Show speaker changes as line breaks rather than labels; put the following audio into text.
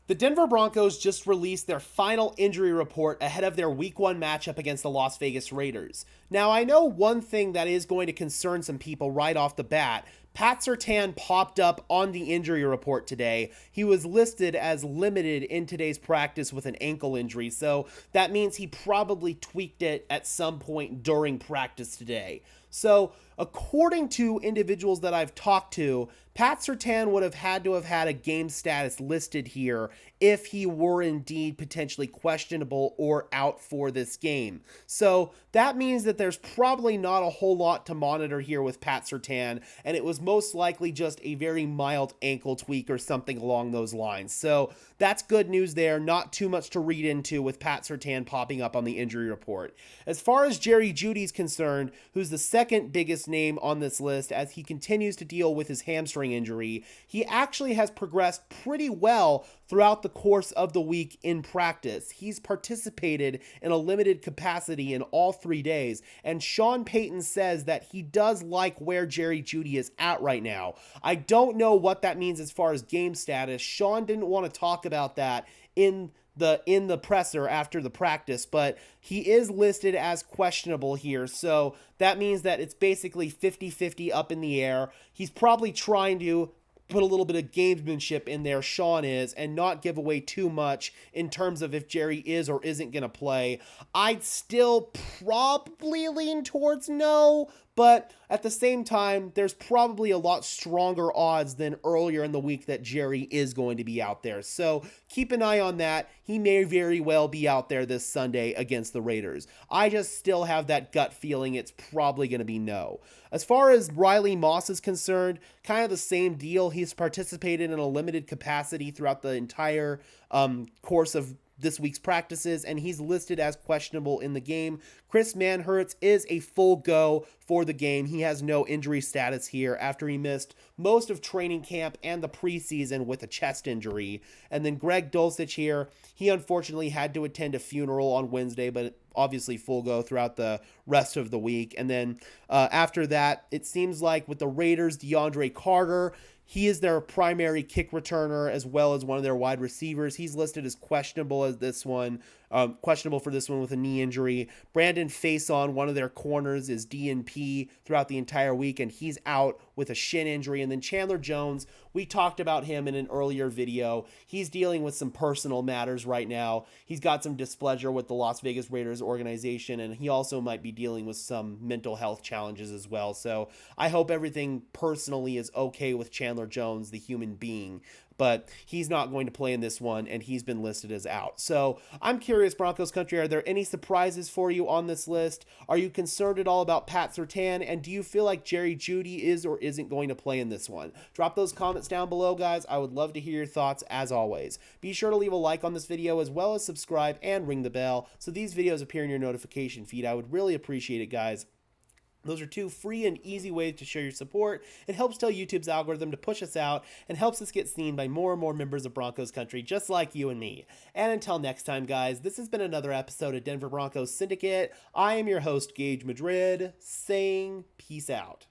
The Denver Broncos just released their final injury report ahead of their Week 1 matchup against the Las Vegas Raiders. Now, I know one thing that is going to concern some people right off the bat. Pat Surtain popped up on the injury report today. He was listed as limited in today's practice with an ankle injury, so that means he probably tweaked it at some point during practice today. So, according to individuals that I've talked to, Pat Surtain would have had a game status listed here if he were indeed potentially questionable or out for this game. So that means that there's probably not a whole lot to monitor here with Pat Surtain, and it was most likely just a very mild ankle tweak or something along those lines. So that's good news there. Not too much to read into with Pat Surtain popping up on the injury report. As far as Jerry Jeudy's concerned, who's the second biggest name on this list as he continues to deal with his hamstring injury, he actually has progressed pretty well throughout the course of the week in practice. He's participated in a limited capacity in all 3 days, and Sean Payton says that he does like where Jerry Jeudy is at right now. I don't know what that means as far as game status. Sean didn't want to talk about that in the presser after the practice, but he is listed as questionable here, so that means that it's basically 50-50 up in the air. He's probably trying to put a little bit of gamesmanship in there, Sean is, and not give away too much in terms of if Jerry is or isn't going to play. I'd still probably lean towards no, but at the same time, there's probably a lot stronger odds than earlier in the week that Jerry is going to be out there. So keep an eye on that. He may very well be out there this Sunday against the Raiders. I just still have that gut feeling it's probably going to be no. As far as Riley Moss is concerned, kind of the same deal. He's participated in a limited capacity throughout the entire course of this week's practices, and he's listed as questionable in the game. Chris Manhertz is a full go for the game. He has no injury status here after he missed most of training camp and the preseason with a chest injury. And then Greg Dulcich here, he unfortunately had to attend a funeral on Wednesday, but obviously full go throughout the rest of the week. And then after that, it seems like with the Raiders, DeAndre Carter, he is their primary kick returner as well as one of their wide receivers. He's listed as questionable for this one with a knee injury. Brandon Faison, one of their corners, is DNP throughout the entire week, and he's out with a shin injury. And then Chandler Jones, we talked about him in an earlier video. He's dealing with some personal matters right now. He's got some displeasure with the Las Vegas Raiders organization, and he also might be dealing with some mental health challenges as well. So I hope everything personally is okay with Chandler Jones, the human being, but he's not going to play in this one, and he's been listed as out. So I'm curious, Broncos country, are there any surprises for you on this list? Are you concerned at all about Pat Surtain, and do you feel like Jerry Jeudy is or isn't going to play in this one? Drop those comments down below, guys. I would love to hear your thoughts as always. Be sure to leave a like on this video as well as subscribe and ring the bell so these videos appear in your notification feed. I would really appreciate it, guys. Those are 2 free and easy ways to show your support. It helps tell YouTube's algorithm to push us out and helps us get seen by more and more members of Broncos country just like you and me. And until next time, guys, this has been another episode of Denver Broncos Syndicate. I am your host, Gage Madrid, saying peace out.